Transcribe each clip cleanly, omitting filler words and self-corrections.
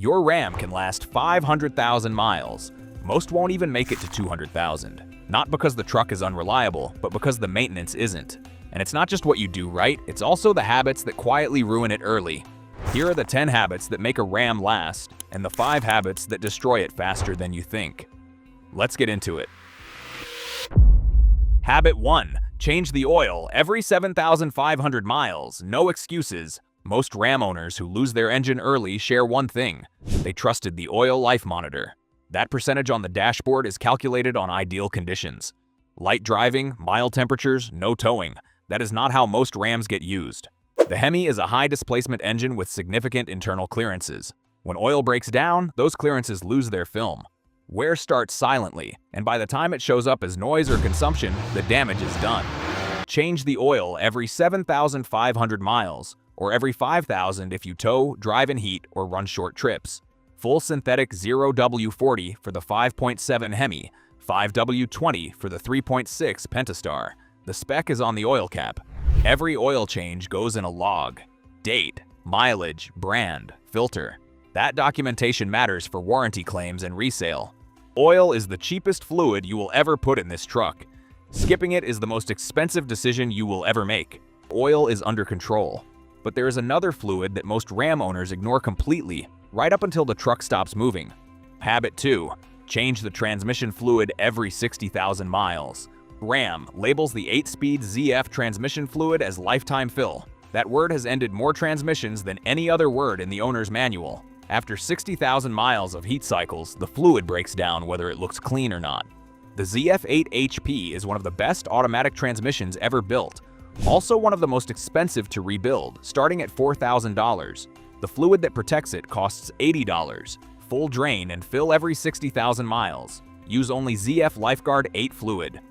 Your Ram can last 500,000 miles. Most won't even make it to 200,000. Not because the truck is unreliable, but because the maintenance isn't. And it's not just what you do right, it's also the habits that quietly ruin it early. Here are the 10 habits that make a Ram last, and the 5 habits that destroy it faster than you think. Let's get into it. Habit 1. Change the oil every 7,500 miles. No excuses. Most Ram owners who lose their engine early share one thing: they trusted the oil life monitor. That percentage on the dashboard is calculated on ideal conditions. Light driving, mild temperatures, no towing. That is not how most Rams get used. The HEMI is a high-displacement engine with significant internal clearances. When oil breaks down, those clearances lose their film. Wear starts silently, and by the time it shows up as noise or consumption, the damage is done. Change the oil every 7,500 miles, or every 5,000 if you tow, drive in heat, or run short trips. Full synthetic 0W40 for the 5.7 HEMI, 5W20 for the 3.6 Pentastar. The spec is on the oil cap. Every oil change goes in a log. Date, mileage, brand, filter. That documentation matters for warranty claims and resale. Oil is the cheapest fluid you will ever put in this truck. Skipping it is the most expensive decision you will ever make. Oil is under control. But there is another fluid that most Ram owners ignore completely, right up until the truck stops moving. Habit 2. Change the transmission fluid every 60,000 miles. Ram labels the 8-speed ZF transmission fluid as lifetime fill. That word has ended more transmissions than any other word in the owner's manual. After 60,000 miles of heat cycles, the fluid breaks down whether it looks clean or not. The ZF 8HP is one of the best automatic transmissions ever built. Also one of the most expensive to rebuild, starting at $4,000. The fluid that protects it costs $80. Full drain and fill every 60,000 miles. Use only ZF Lifeguard 8 fluid.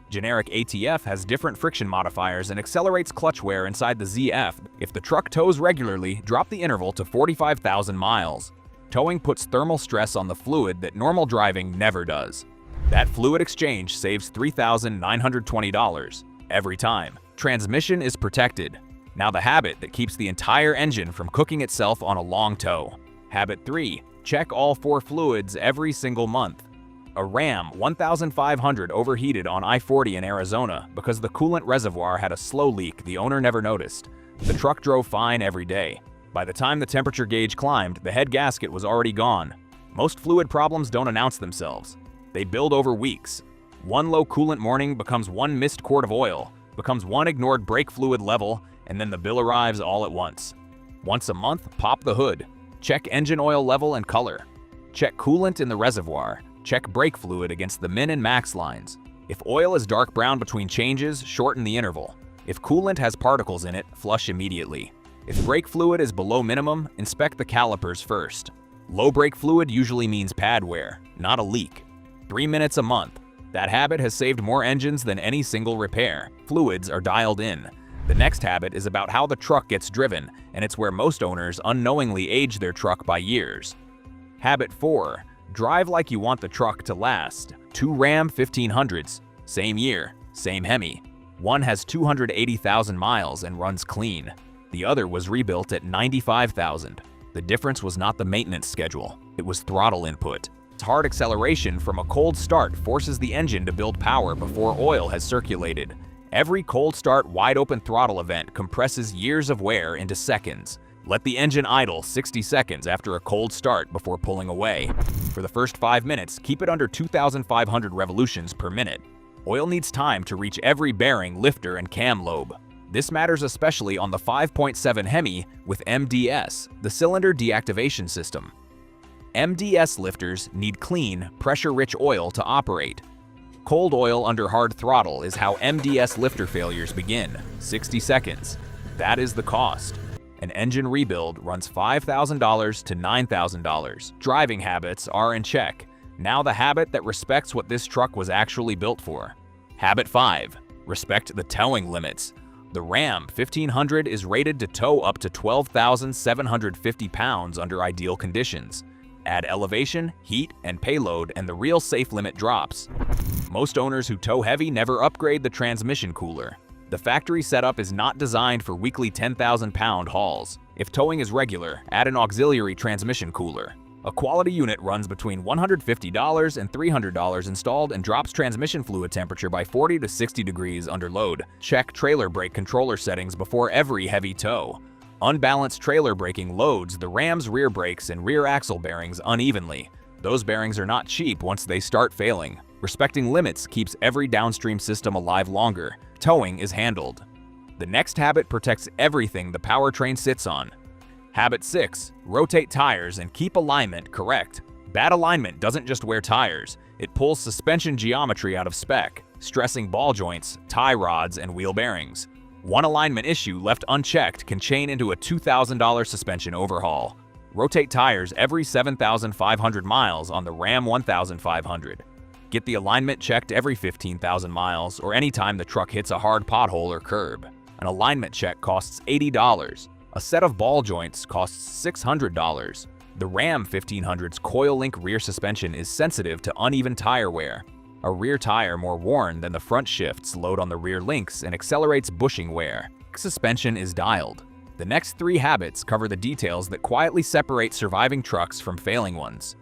Generic ATF has different friction modifiers and accelerates clutch wear inside the ZF. If the truck tows regularly, drop the interval to 45,000 miles. Towing puts thermal stress on the fluid that normal driving never does. That fluid exchange saves $3,920 every time. Transmission is protected. Now the habit that keeps the entire engine from cooking itself on a long tow. Habit 3. Check all 4 fluids every single month. A Ram 1500 overheated on I-40 in Arizona because the coolant reservoir had a slow leak the owner never noticed. The truck drove fine every day. By the time the temperature gauge climbed, the head gasket was already gone. Most fluid problems don't announce themselves. They build over weeks. One low coolant morning becomes one missed quart of oil, becomes one ignored brake fluid level, and then the bill arrives all at once. Once a month, pop the hood. Check engine oil level and color. Check coolant in the reservoir. Check brake fluid against the min and max lines. If oil is dark brown between changes, shorten the interval. If coolant has particles in it, flush immediately. If brake fluid is below minimum, inspect the calipers first. Low brake fluid usually means pad wear, not a leak. 3 minutes a month. That habit has saved more engines than any single repair. Fluids are dialed in. The next habit is about how the truck gets driven, and it's where most owners unknowingly age their truck by years. Habit 4. Drive like you want the truck to last. 2 Ram 1500s. Same year, same HEMI. One has 280,000 miles and runs clean. The other was rebuilt at 95,000. The difference was not the maintenance schedule, it was throttle input. Hard acceleration from a cold start forces the engine to build power before oil has circulated. Every cold start wide open throttle event compresses years of wear into seconds. Let the engine idle 60 seconds after a cold start before pulling away. For the first 5 minutes, keep it under 2,500 revolutions per minute. Oil needs time to reach every bearing, lifter, and cam lobe. This matters especially on the 5.7 HEMI with MDS, the cylinder deactivation system. MDS lifters need clean, pressure-rich oil to operate. Cold oil under hard throttle is how MDS lifter failures begin, 60 seconds. That is the cost. An engine rebuild runs $5,000 to $9,000. Driving habits are in check. Now the habit that respects what this truck was actually built for. Habit 5. Respect the towing limits. The Ram 1500 is rated to tow up to 12,750 pounds under ideal conditions. Add elevation, heat, and payload and the real safe limit drops. Most owners who tow heavy never upgrade the transmission cooler. The factory setup is not designed for weekly 10,000-pound hauls. If towing is regular, add an auxiliary transmission cooler. A quality unit runs between $150 and $300 installed and drops transmission fluid temperature by 40 to 60 degrees under load. Check trailer brake controller settings before every heavy tow. Unbalanced trailer braking loads the Ram's rear brakes and rear axle bearings unevenly. Those bearings are not cheap once they start failing. Respecting limits keeps every downstream system alive longer. Towing is handled. The next habit protects everything the powertrain sits on. Habit 6. Rotate tires and keep alignment correct. Bad alignment doesn't just wear tires, it pulls suspension geometry out of spec, stressing ball joints, tie rods, and wheel bearings. One alignment issue left unchecked can chain into a $2,000 suspension overhaul. Rotate tires every 7,500 miles on the Ram 1500. Get the alignment checked every 15,000 miles or anytime the truck hits a hard pothole or curb. An alignment check costs $80. A set of ball joints costs $600. The Ram 1500's coil-link rear suspension is sensitive to uneven tire wear. A rear tire more worn than the front shifts load on the rear links and accelerates bushing wear. Suspension is dialed. The next 3 habits cover the details that quietly separate surviving trucks from failing ones.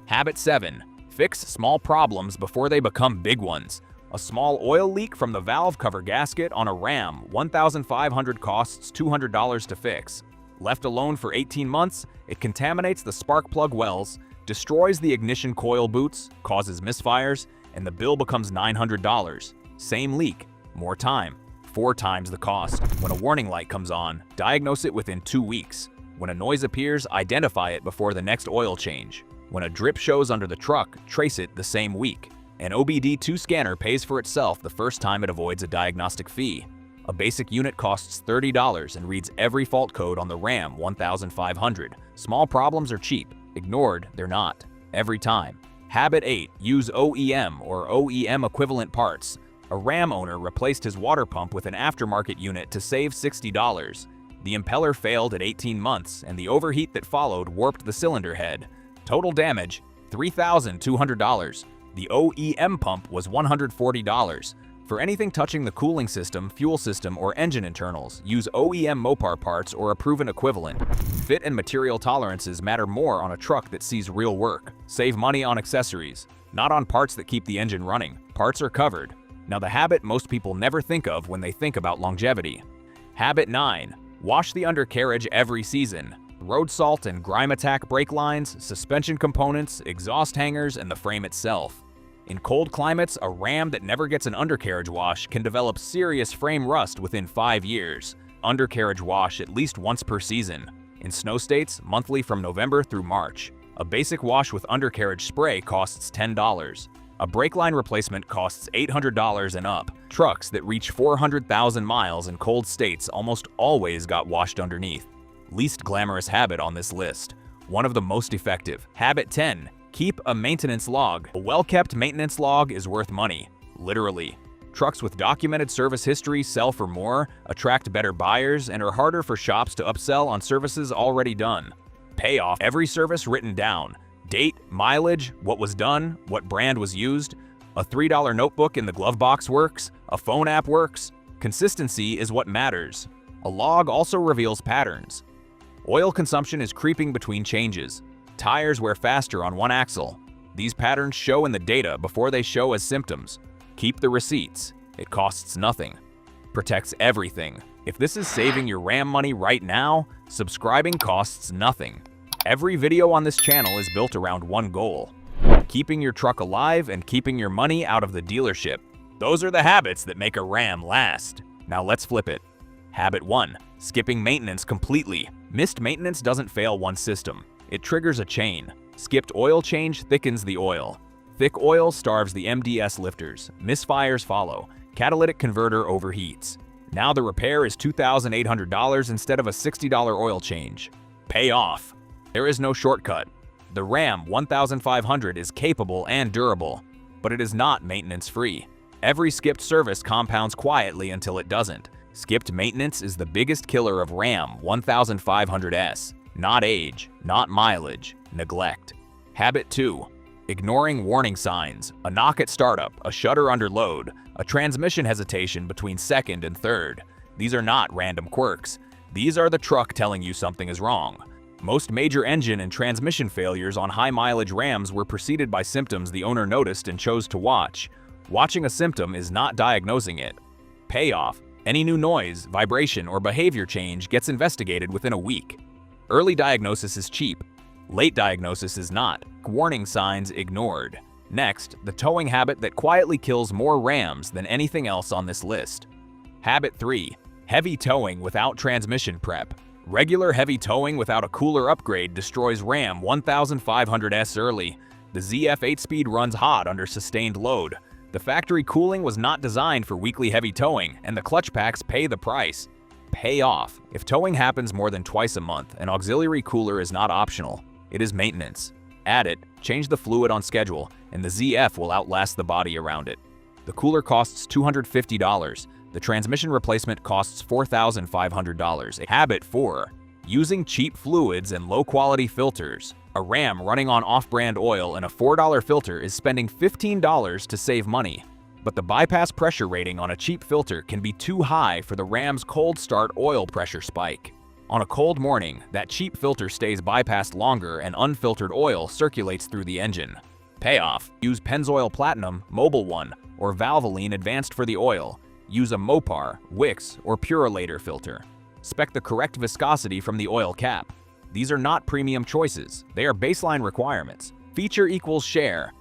Habit 7. Fix small problems before they become big ones. A small oil leak from the valve cover gasket on a Ram 1500 costs $200 to fix. Left alone for 18 months, it contaminates the spark plug wells, destroys the ignition coil boots, causes misfires, and the bill becomes $900. Same leak, more time, 4 times the cost. When a warning light comes on, diagnose it within 2 weeks. When a noise appears, identify it before the next oil change. When a drip shows under the truck, trace it the same week. An OBD2 scanner pays for itself the first time it avoids a diagnostic fee. A basic unit costs $30 and reads every fault code on the Ram 1500. Small problems are cheap. Ignored, they're not. Every time. Habit 8. Use OEM or OEM equivalent parts. A Ram owner replaced his water pump with an aftermarket unit to save $60. The impeller failed at 18 months, and the overheat that followed warped the cylinder head. Total damage, $3,200. The OEM pump was $140. For anything touching the cooling system, fuel system, or engine internals, use OEM Mopar parts or a proven equivalent. Fit and material tolerances matter more on a truck that sees real work. Save money on accessories, not on parts that keep the engine running. Parts are covered. Now the habit most people never think of when they think about longevity. Habit 9. Wash the undercarriage every season. Road salt and grime attack brake lines, suspension components, exhaust hangers, and the frame itself. In cold climates, a Ram that never gets an undercarriage wash can develop serious frame rust within 5 years. Undercarriage wash at least once per season. In snow states, monthly from November through March. A basic wash with undercarriage spray costs $10. A brake line replacement costs $800 and up. Trucks that reach 400,000 miles in cold states almost always got washed underneath. Least glamorous habit on this list. One of the most effective. Habit 10. Keep a maintenance log. A well-kept maintenance log is worth money. Literally. Trucks with documented service history sell for more, attract better buyers, and are harder for shops to upsell on services already done. Pay off every service written down. Date, mileage, what was done, what brand was used. A $3 notebook in the glove box works. A phone app works. Consistency is what matters. A log also reveals patterns. Oil consumption is creeping between changes. Tires wear faster on one axle. These patterns show in the data before they show as symptoms. Keep the receipts. It costs nothing. Protects everything. If this is saving your Ram money right now, subscribing costs nothing. Every video on this channel is built around one goal: keeping your truck alive and keeping your money out of the dealership. Those are the habits that make a Ram last. Now let's flip it. Habit 1. Skipping maintenance completely. Missed maintenance doesn't fail one system. It triggers a chain. Skipped oil change thickens the oil. Thick oil starves the MDS lifters. Misfires follow. Catalytic converter overheats. Now the repair is $2,800 instead of a $60 oil change. Pay off. There is no shortcut. The Ram 1500 is capable and durable, but it is not maintenance-free. Every skipped service compounds quietly until it doesn't. Skipped maintenance is the biggest killer of Ram 1500s. Not age, not mileage, neglect. Habit 2. Ignoring warning signs. A knock at startup, a shutter under load, a transmission hesitation between second and third. These are not random quirks. These are the truck telling you something is wrong. Most major engine and transmission failures on high-mileage Rams were preceded by symptoms the owner noticed and chose to watch. Watching a symptom is not diagnosing it. Payoff: any new noise, vibration, or behavior change gets investigated within a week. Early diagnosis is cheap. Late diagnosis is not. Warning signs ignored. Next, the towing habit that quietly kills more Rams than anything else on this list. Habit 3. Heavy towing without transmission prep. Regular heavy towing without a cooler upgrade destroys Ram 1500S early. The ZF 8-speed runs hot under sustained load. The factory cooling was not designed for weekly heavy towing, and the clutch packs pay the price. Pay off: if towing happens more than twice a month, an auxiliary cooler is not optional. It is maintenance. Add it, change the fluid on schedule, and the ZF will outlast the body around it. The cooler costs $250. The transmission replacement costs $4,500. Habit 4. Using cheap fluids and low-quality filters. A Ram running on off-brand oil and a $4 filter is spending $15 to save money. But the bypass pressure rating on a cheap filter can be too high for the Ram's cold start oil pressure spike. On a cold morning, that cheap filter stays bypassed longer and unfiltered oil circulates through the engine. Payoff: use Pennzoil Platinum, Mobile One, or Valvoline Advanced for the oil. Use a Mopar, Wix, or Purolator filter. Spec the correct viscosity from the oil cap. These are not premium choices, they are baseline requirements. Feature equals share.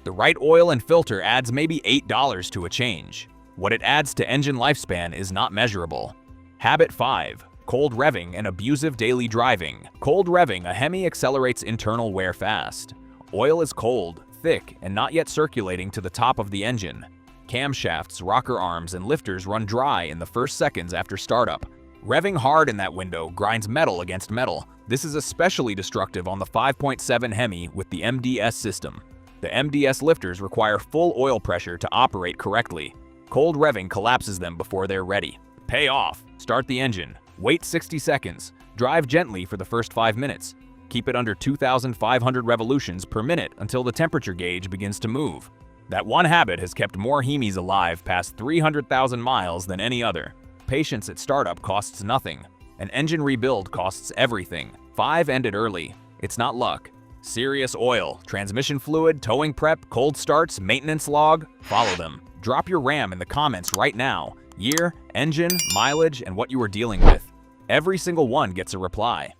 The right oil and filter adds maybe $8 to a change. What it adds to engine lifespan is not measurable. Habit 5. Cold revving and abusive daily driving. Cold revving, a HEMI accelerates internal wear fast. Oil is cold, thick, and not yet circulating to the top of the engine. Camshafts, rocker arms, and lifters run dry in the first seconds after startup. Revving hard in that window grinds metal against metal. This is especially destructive on the 5.7 HEMI with the MDS system. The MDS lifters require full oil pressure to operate correctly. Cold revving collapses them before they're ready. Pay off: start the engine. Wait 60 seconds. Drive gently for the first 5 minutes. Keep it under 2,500 revolutions per minute until the temperature gauge begins to move. That one habit has kept more HEMIs alive past 300,000 miles than any other. Patience at startup costs nothing. An engine rebuild costs everything. 5 ended early. It's not luck. Serious oil, transmission fluid, towing prep, cold starts, maintenance log. Follow them. Drop your Ram in the comments right now. Year, engine, mileage, and what you were dealing with. Every single one gets a reply.